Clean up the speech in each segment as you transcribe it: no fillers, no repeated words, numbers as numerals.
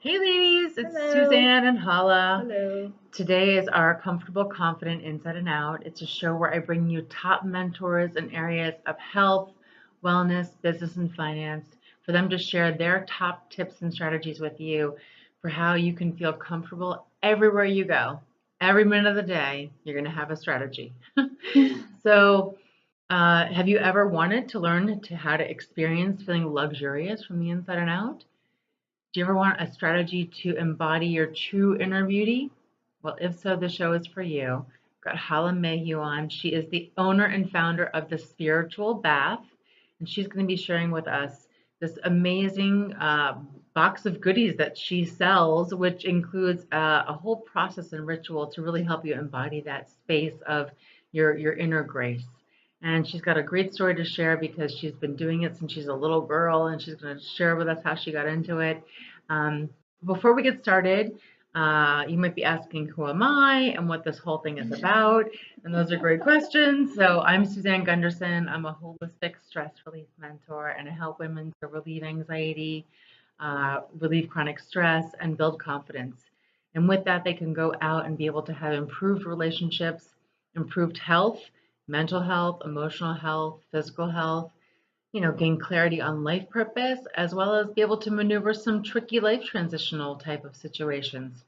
Hey ladies, it's Hello. Suzanne and Halla. Hello. Today is our Comfortable, Confident Inside and Out. It's a show where I bring you top mentors in areas of health, wellness, business, and finance for them to share their top tips and strategies with you for how you can feel comfortable everywhere you go. Every minute of the day, you're going to have a strategy. So, have you ever wanted to learn how to experience feeling luxurious from the inside and out? Do you ever want a strategy to embody your true inner beauty? Well, if so, the show is for you. I've got Halla Mayhew on. She is the owner and founder of the Spiritual Bath, and she's going to be sharing with us this amazing box of goodies that she sells, which includes a whole process and ritual to really help you embody that space of your inner grace. And she's got a great story to share because she's been doing it since she's a little girl, and she's going to share with us how she got into it. Um, Before we get started, you might be asking, who am I and what this whole thing is about? And those are great questions. So I'm Suzanne Gundersen. I'm a holistic stress relief mentor, and I help women to relieve anxiety, relieve chronic stress, and build confidence. And with that, they can go out and be able to have improved relationships, improved health, mental health, emotional health, physical health, gain clarity on life purpose, as well as be able to maneuver some tricky life transitional type of situations.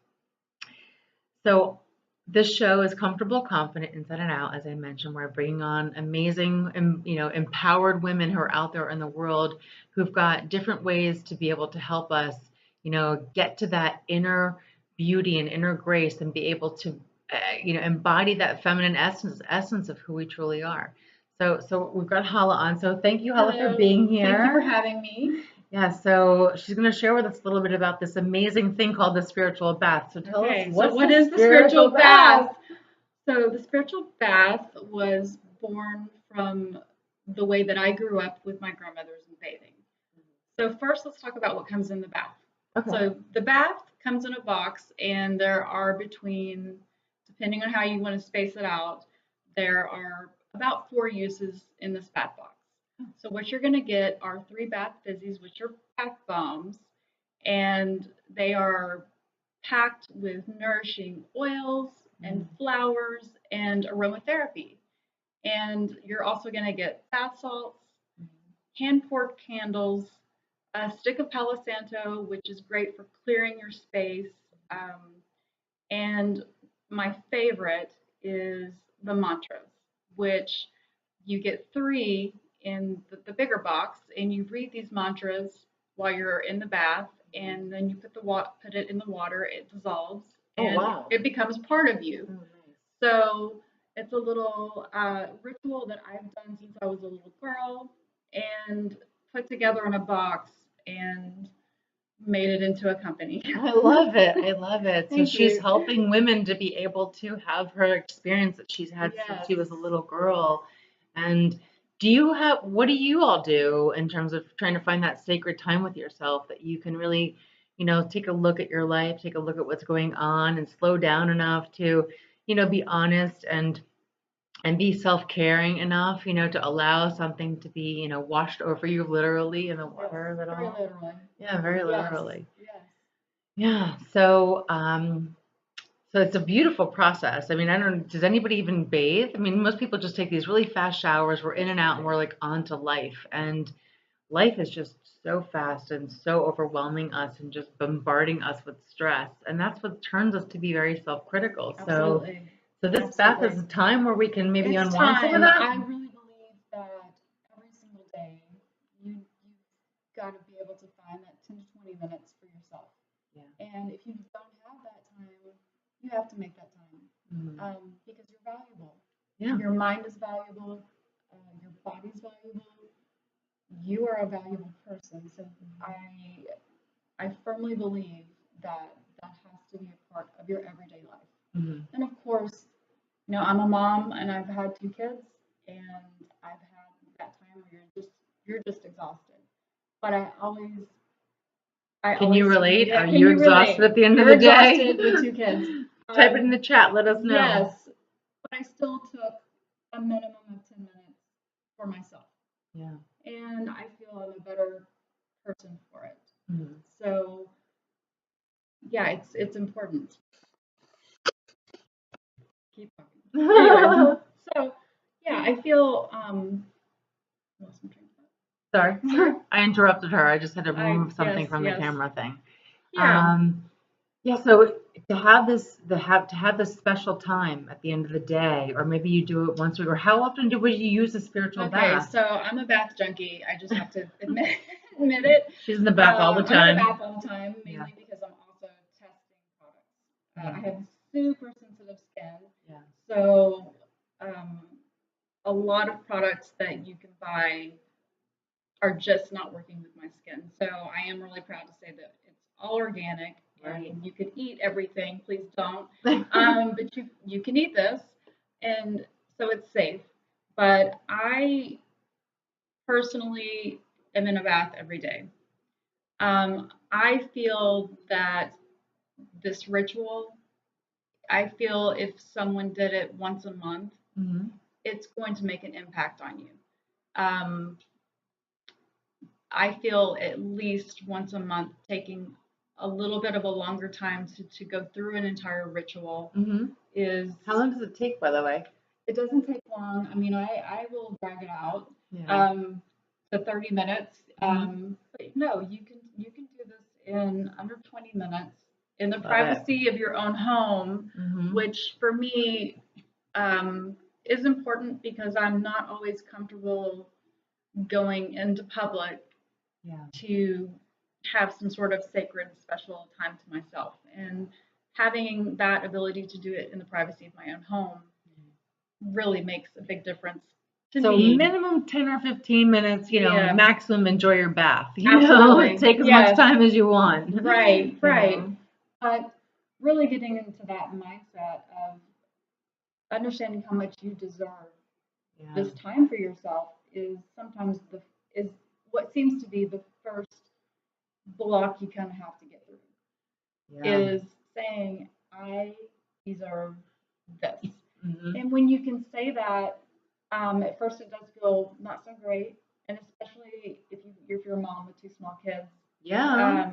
So this show is Comfortable, Confident, Inside and Out. As I mentioned, we're bringing on amazing, empowered women who are out there in the world who've got different ways to be able to help us, get to that inner beauty and inner grace and be able to, embody that feminine essence of who we truly are. So we've got Hala on. So thank you, Hala, for Hello. being here. Thank you for having me. Yeah, so she's going to share with us a little bit about this amazing thing called the spiritual bath. So tell us, What is the spiritual bath? So the spiritual bath was born from the way that I grew up with my grandmothers and bathing. So first, let's talk about what comes in the bath. Okay. So the bath comes in a box, and there are depending on how you want to space it out, there are about 4 uses in this bath box. So what you're going to get are 3 bath fizzies, which are bath bombs, and they are packed with nourishing oils and flowers and aromatherapy. And you're also going to get bath salts, hand poured candles, a stick of Palo Santo, which is great for clearing your space. And my favorite is the mantras, which you get 3 in the bigger box, and you read these mantras while you're in the bath, and then you put it in the water, it dissolves, and it becomes part of you. So it's a little ritual that I've done since I was a little girl, and put together in a box and made it into a company. I love it. I love it. So Thank she's you. helping women to be able to have her experience that she's had since she was a Yes. little girl. And what do you all do in terms of trying to find that sacred time with yourself that you can really, take a look at your life, take a look at what's going on and slow down enough to, be honest and be self-caring enough, to allow something to be, washed over you literally in the water Yes, at very all? literally. Yeah, very Yes. literally. Yes. Yeah. So it's a beautiful process. I mean, I don't, does anybody even bathe? I mean, most people just take these really fast showers. We're in and out and we're like on to life. And life is just so fast and so overwhelming us and just bombarding us with stress. And that's what turns us to be very self-critical. Absolutely. So this bath is a time where we can maybe It's unwind some of time. that. I really believe that every single day you've got to be able to find that 10 to 20 minutes for yourself. Yeah. And if you don't have that time, you have to make that time because you're valuable. Yeah. Your mind is valuable. Your body's valuable. You are a valuable person. So I firmly believe that that has to be a part of your everyday life. And of course, I'm a mom and I've had 2 kids, and I've had that time where you're just exhausted. But Can you relate? Yeah, Are can you you exhausted relate? at the end of You're the day? exhausted with 2 kids. Type it in the chat. Let us know. Yes, but I still took a minimum of 10 minutes for myself. Yeah. And I feel I'm a better person for it. So yeah, it's important. Keep talking. Anyways, so yeah, I feel lost my train of Sorry, Sorry? I interrupted her. I just had to remove something yes, from the yes. camera thing. Yeah. Yeah. So to have this special time at the end of the day, or maybe you do it once a week, or how often would you use a spiritual Okay, bath? so I'm a bath junkie. I just have to admit it. She's in the bath all the I'm in the time. bath all the time, mainly Yeah. because I'm also testing products. Yeah. I have super sensitive skin, Yeah. so a lot of products that you can buy are just not working with my skin. So I am really proud to say that it's all organic, Right. and you can eat everything. Please don't, but you can eat this, and so it's safe. But I personally am in a bath every day. I feel that this ritual, I feel if someone did it once a month, Mm-hmm. it's going to make an impact on you. Um, I feel at least once a month taking a little bit of a longer time to go through an entire ritual Mm-hmm. is. How long does it take, by the way? It doesn't take long. I mean, I will drag it out Yeah. to 30 minutes. Mm-hmm. But no, you can do this in under 20 minutes in the Love it. privacy of your own home, Mm-hmm. which for me is important because I'm not always comfortable going into public Yeah. to have some sort of sacred special time to myself, and having that ability to do it in the privacy of my own home really makes a big difference to So me. minimum 10 or 15 minutes, Yeah. maximum enjoy your bath. Absolutely. Take as Yes. much time as you want. Right, You right. know? But really getting into that mindset of understanding how much you deserve Yeah. this time for yourself is sometimes is what seems to be the first block you kind of have to get through. Yeah. Is saying I deserve this. Mm-hmm. And when you can say that, at first it does feel not so great, and especially if you're a mom with two small kids. Yeah.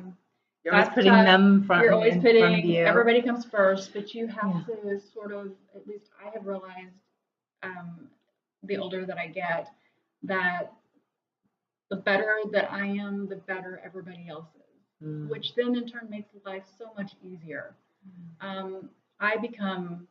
You're always That's putting tough. them You're always in front of putting you. everybody comes first, but you have Yeah. to sort of, at least I have realized, the older that I get, that the better that I am, the better everybody else is, which then in turn makes life so much easier. I become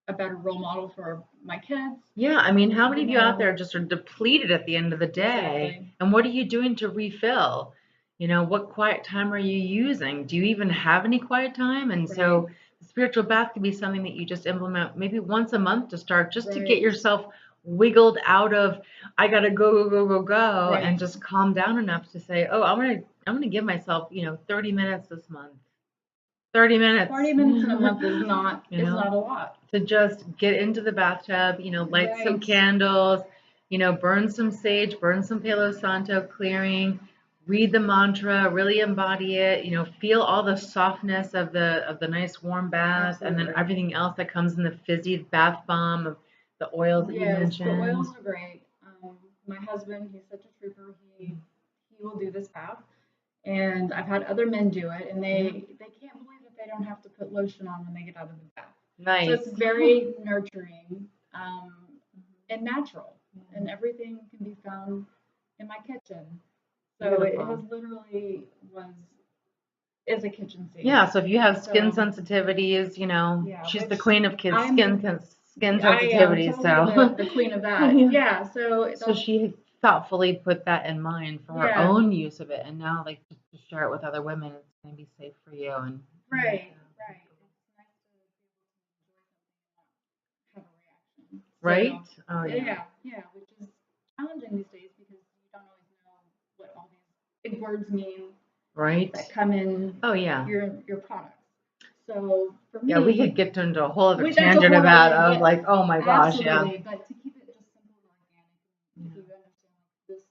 a better role model for my kids. Yeah, I mean, how many of you out there just are depleted at the end of the day? Exactly. And what are you doing to refill? What quiet time are you using? Do you even have any quiet time? And so the spiritual bath could be something that you just implement maybe once a month to start, just to get yourself wiggled out of I gotta go, and just calm down enough to say, oh, I'm gonna give myself 30 minutes this month. 30 minutes. 40 minutes in a month is not not a lot. To just get into the bathtub, light some candles, burn some sage, burn some Palo Santo, clearing, read the mantra, really embody it, feel all the softness of the nice warm bath. Absolutely. And then everything else that comes in the fizzy bath bomb of the oils that you mentioned. The oils are great. My husband, he's such a trooper. He will do this bath. And I've had other men do it, and they can't believe that they don't have to put lotion on when they get out of the bath. Nice. So it's very nurturing and natural, and everything can be found in my kitchen. So it has literally is a kitchen sink. Yeah. So if you have skin sensitivities, she's the queen of skin sensitivities. Totally the queen of that. Yeah. So she thoughtfully put that in mind for her own use of it, and now to share it with other women, it's gonna be safe for you. And right. Right? So, oh yeah. Yeah, which is challenging these days because you don't always know what all these big words mean. Right. That come in. Oh yeah. Your products. So for me. Yeah, we could get into a whole other tangent of that oh my gosh, absolutely, but to keep it just simple and organic, if you understand this is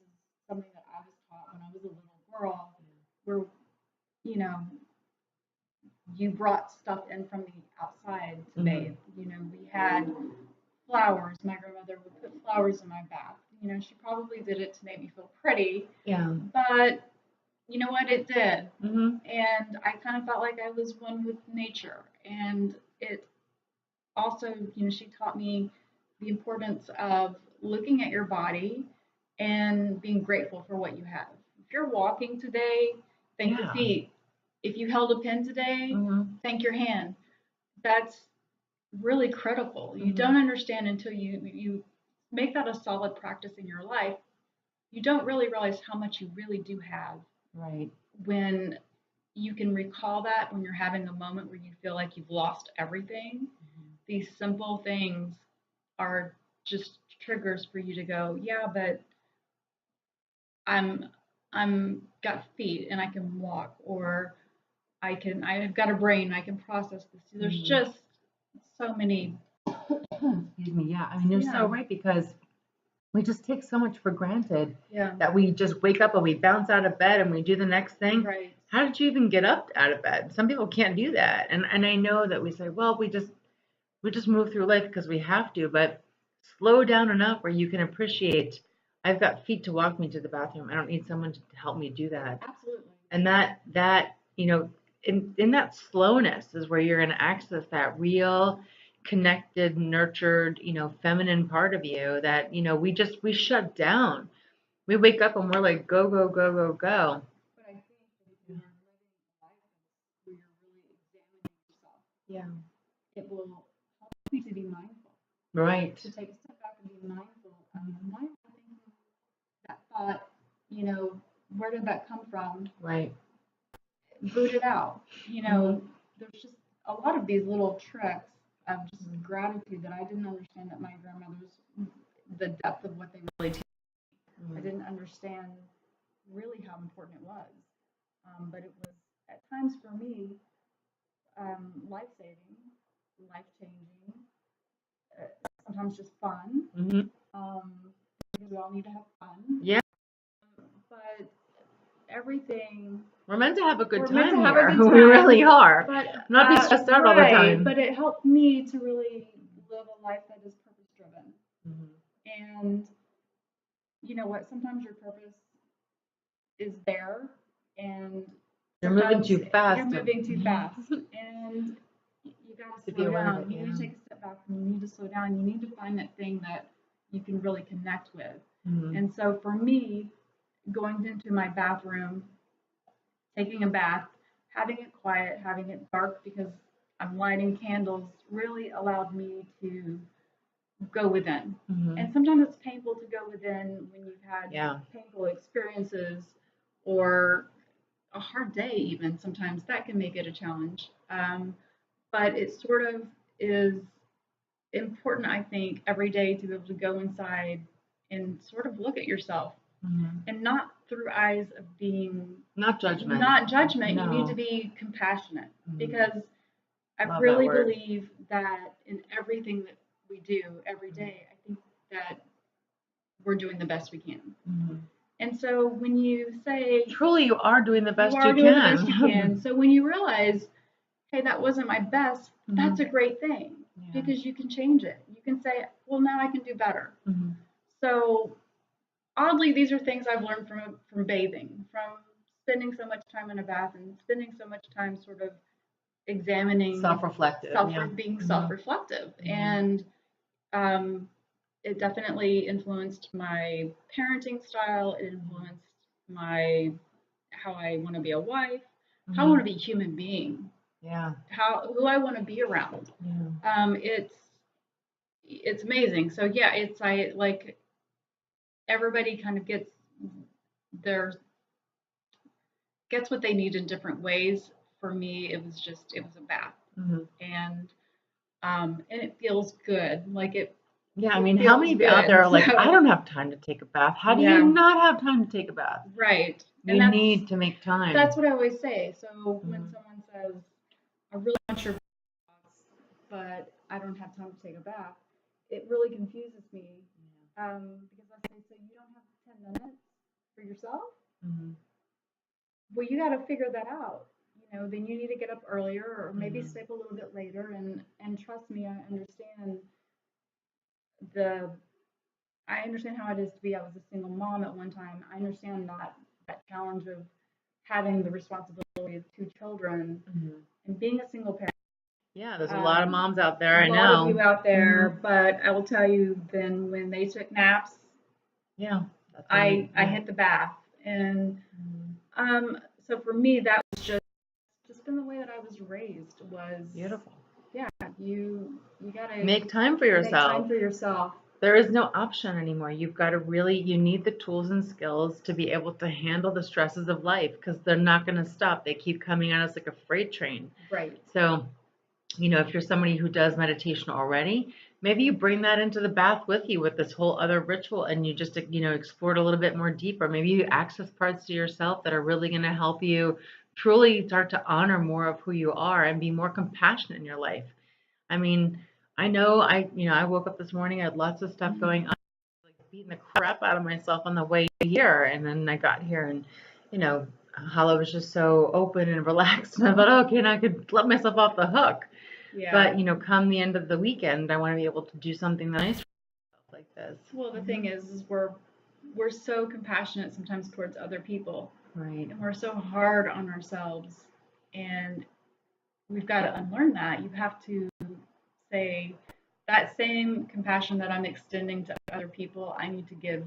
something that I was taught when I was a little girl, where you brought stuff in from the outside to bathe. We had flowers. My grandmother would put flowers in my bath. She probably did it to make me feel pretty. Yeah. But you know what, it did. Mhm. And I kind of felt like I was one with nature. And it also, she taught me the importance of looking at your body and being grateful for what you have. If you're walking today, thank your Yeah. feet. If you held a pen today, Mhm. thank your hand. That's really critical. You Mhm. don't understand until you make that a solid practice in your life. You don't really realize how much you really do have Right. when you can recall that when you're having a moment where you feel like you've lost everything. These simple things are just triggers for you to go, yeah, but I'm I'm got feet and I can walk, or I've got a brain, I can process this. There's Mhm. just so many. Excuse me. Yeah. I mean, you're Yeah. so right because we just take so much for granted Yeah. that we just wake up and we bounce out of bed and we do the next thing. Right. How did you even get up out of bed? Some people can't do that. And I know that we say, well, we just move through life because we have to, but slow down enough where you can appreciate I've got feet to walk me to the bathroom. I don't need someone to help me do that. Absolutely. And that in that slowness is where you're going to access that real connected, nurtured, feminine part of you that, we shut down. We wake up and we're like, go, go, go, go, go. But I think that if you are living a life where you're really examining yourself, Yeah. it will help you to be mindful, Right. to take a step back and be mindful. Why am I thinking that thought? Where did that come from? Right. Boot it out. There's just a lot of these little tricks of just gratitude that I didn't understand that my grandmothers, the depth of what they really teach. I didn't understand really how important it was. But it was at times for me life saving, life changing, uh, sometimes just fun. Mhm. Because we all need to have fun. Yeah. But everything. We're meant to have a good We're meant time to have a here. good We time, really are. but Not be stressed out all the right, time. but it helped me to really live a life that is purpose driven. And you know what? Sometimes your purpose is there, and You're moving sometimes too fast. you're moving too fast, and you got to be slow aware of down. it, You need to yeah. take a step back, and you need to slow down. You need to find that thing that you can really connect with. Mhm. And so for me, going into my bathroom, taking a bath, having it quiet, having it dark because I'm lighting candles really allowed me to go within. Mhm. And sometimes it's painful to go within when you've had Yeah. painful experiences or a hard day, even sometimes that can make it a challenge. But it sort of is important, I think, every day to be able to go inside and sort of look at yourself Mhm. and not through eyes of being Not judgment. not judgment. You need No. to be compassionate Mhm. because I Love that really word. believe that in everything that we do every day, I think that we're doing the best we can. Mhm. And so when you say Truly, you are doing the best you are you doing can. the best you can, so when you realize, hey, that wasn't my best, that's a great thing Yeah. because you can change it. You can say, well, now I can do better. Mhm. So oddly, these are things I've learned from bathing, from spending so much time in a bath and spending so much time sort of examining Self-reflective. Yeah. being Mhm. self-reflective. Mhm. And it definitely influenced my parenting style. It influenced my how I want to be a wife, how I want to be a human being, Yeah. who I want to be around. Yeah. It's amazing. So yeah, it's I like everybody kind of their gets what they need in different ways. For me, it was a bath, Mhm. and it feels good. Like it. Yeah, I It mean, how feels many out there are good. like, I So don't have time to take a bath. How do yeah, you not have time to take a bath? right. You And need to make time. that's what I always say. So when Mhm. someone says, "I really want your thoughts, but I don't have time to take a bath," it really confuses me. Because I say, "So you don't have 10 minutes for yourself? Mhm. Well, you got to figure that out. Then you need to get up earlier, or maybe Mhm. sleep a little bit later." And trust me, the I understand how it is to be. I was a single mom at one time. I understand that challenge of having the responsibility of 2 children and being a single parent. Yeah, there's a lot of moms out there, I A lot of know. you out there, but I will tell you, then when they took naps, Yeah. I hit the bath, and so for me that was just been the way that I was raised. Was beautiful. Yeah, you gotta make time for yourself. Make time for yourself. There is no option anymore. You've got to really, you need the tools and skills to be able to handle the stresses of life, because they're not going to stop. They keep coming at us like a freight train. Right. So, if you're somebody who does meditation already, maybe you bring that into the bath with you with this whole other ritual, and you just, explore it a little bit more deeper. Maybe you access parts of yourself that are really going to help you truly start to honor more of who you are and be more compassionate in your life. I mean, I know I woke up this morning, I had lots of stuff going on, like beating the crap out of myself on the way here. And then I got here and, Halla was just so open and relaxed. And I thought, okay, now I could let myself off the hook. Yeah. But, come the end of the weekend, I want to be able to do something nice for myself like this. Well, the thing is we're so compassionate sometimes towards other people. Right. And we're so hard on ourselves. And we've got to unlearn that. You have to say that same compassion that I'm extending to other people, I need to give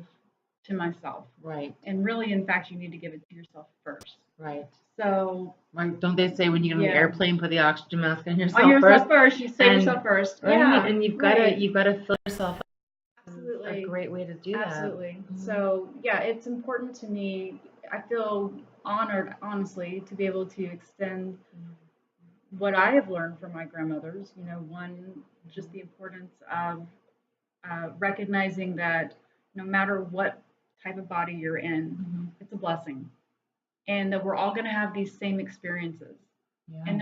to myself. Right. And really, in fact, you need to give it to yourself first. Right. So, like, don't they say when you get on the airplane, put the oxygen mask on yourself first? You save yourself first. Right? Yeah. And you've got to fill yourself up. Absolutely. A great way to do that. Absolutely. So, yeah, it's important to me. I feel honored, honestly, to be able to extend what I have learned from my grandmothers. One, just the importance of recognizing that no matter what type of body you're in, it's a blessing, and that we're all going to have these same experiences. Yeah. And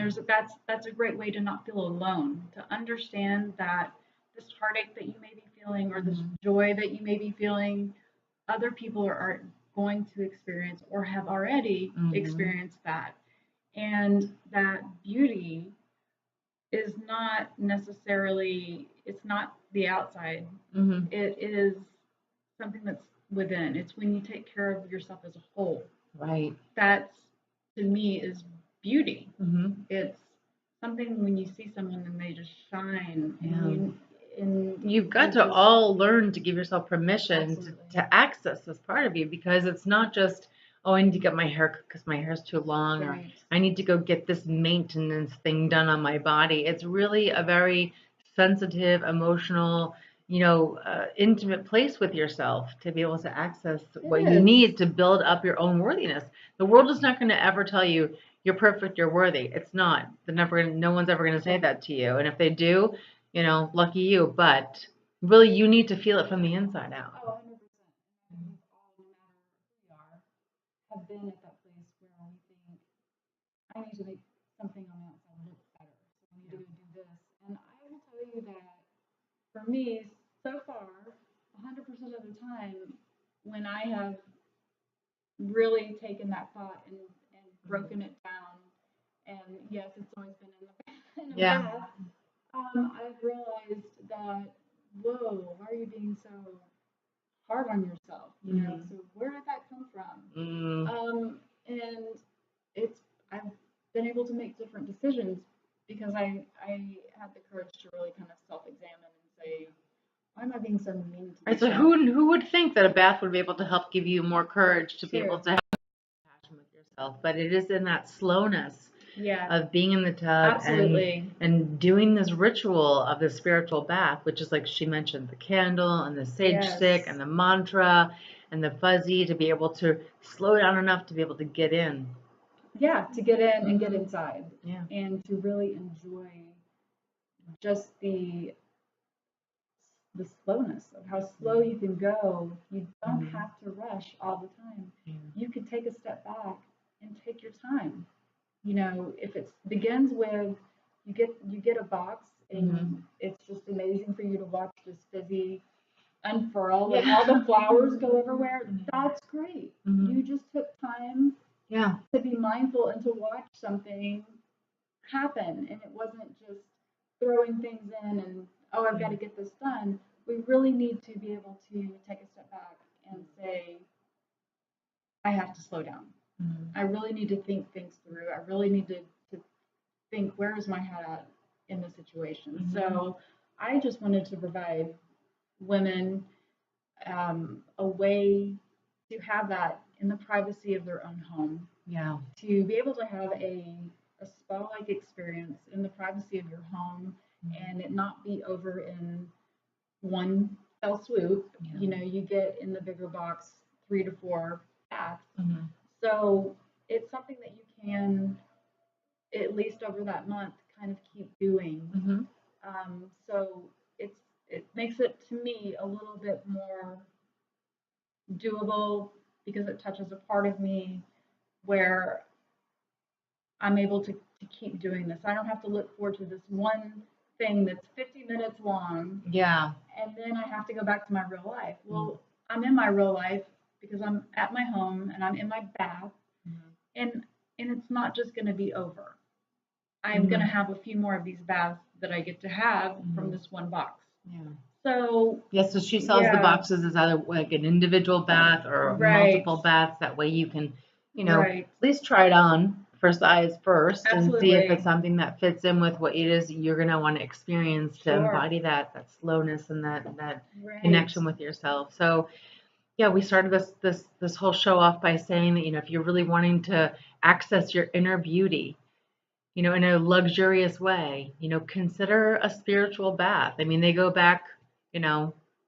that's a great way to not feel alone, to understand that this heartache that you may be feeling, or this joy that you may be feeling, other people are going to experience or have already experienced that. And that beauty is not necessarily, it's not the outside. It is something that's within. It's when you take care of yourself as a whole. Right. That's, to me, is beauty. It's something when you see someone and they just shine. And you've got to all learn to give yourself permission to access this part of you, because it's not just, oh, I need to get my hair cut because my hair's too long, or I need to go get this maintenance thing done on my body. It's really a very sensitive, emotional, intimate place with yourself to be able to access what you need to build up your own worthiness. The world is not going to ever tell you you're perfect, you're worthy. It's not. No one's ever going to say that to you. And if they do, lucky you. But really, you need to feel it from the inside out. Oh, 100%. We all, no matter who we are, have been at that place where we think, I need to make something on the outside look better. So I need to go do this. And I will tell you that for me, so far, 100% of the time, when I have really taken that thought and broken it down, and yes, it's always been in the bath, I've realized that, whoa, why are you being so hard on yourself? So where did that come from? And I've been able to make different decisions because I had the courage to really kind of self-examine and say, why am I being so mean to myself? So who would think that a bath would be able to help give you more courage to be able to have compassion with yourself? But it is in that slowness of being in the tub and doing this ritual of the spiritual bath, which is, like she mentioned, the candle and the sage stick and the mantra and the fuzzy, to be able to slow down enough to be able to get in. Yeah, to get in and get inside. Yeah. And to really enjoy just the slowness of how slow you can go. You don't have to rush all the time. You can take a step back and take your time. If it begins with you get a box and it's just amazing for you to watch this fizzy unfurl and all the flowers go everywhere, that's great. You just took time to be mindful and to watch something happen, and it wasn't just throwing things in and, oh, I've got to get this done. We really need to be able to take a step back and say, I have to slow down. I really need to think things through. I really need to think, where is my head at in the situation? So I just wanted to provide women a way to have that in the privacy of their own home, Yeah. to be able to have a spa-like experience in the privacy of your home and it not be over in one fell swoop. Yeah. You know, you get in the bigger box 3 to 4 baths. Mhm. So it's something that you can, at least over that month, kind of keep doing. Mhm. So it makes it, to me, a little bit more doable because it touches a part of me where I'm able to keep doing this. I don't have to look forward to this one thing that's 50 minutes long Yeah. and then I have to go back to my real life. Well, I'm in my real life because I'm at my home and I'm in my bath, and it's not just going to be over. I'm going to have a few more of these baths that I get to have from this one box. Yeah. So Yeah, so she sells the boxes as either like an individual bath or multiple baths. That way you can, at least try it on for size first and see if it's something that fits in with what it is you're going to want to experience to embody that slowness and that connection with yourself. So yeah, we started this whole show off by saying that, if you're really wanting to access your inner beauty, in a luxurious way, consider a spiritual bath. I mean, they go back,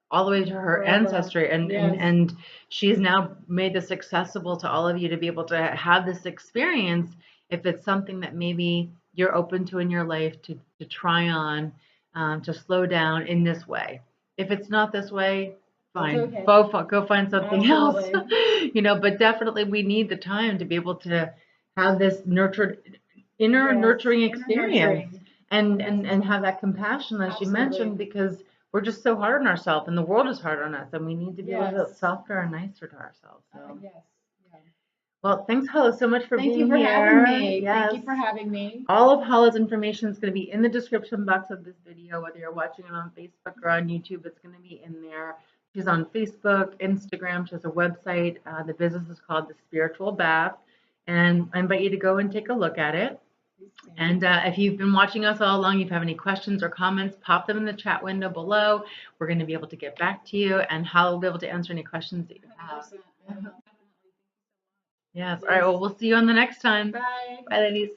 all the way to her ancestry, and she's now made this accessible to all of you to be able to have this experience if it's something that maybe you're open to in your life to try on, to slow down in this way. If it's not this way, fine. Okay. Go find something else. But definitely we need the time to be able to have this inner nurturing experience and have that compassion, as you mentioned, because we're just so hard on ourselves and the world is hard on us, and we need to be a little bit softer and nicer to ourselves. So well, thanks, Halla, so much for being here. Having me. Yes. Thank you for having me. All of Halla's information is going to be in the description box of this video, whether you're watching it on Facebook or on YouTube. It's going to be in there. She's on Facebook, Instagram. She has a website. The business is called The Spiritual Bath, and I invite you to go and take a look at it. And if you've been watching us all along, if you have any questions or comments, pop them in the chat window below. We're going to be able to get back to you, and Halla will be able to answer any questions that you have. Yes. All right. Well, we'll see you on the next time. Bye. Bye, ladies.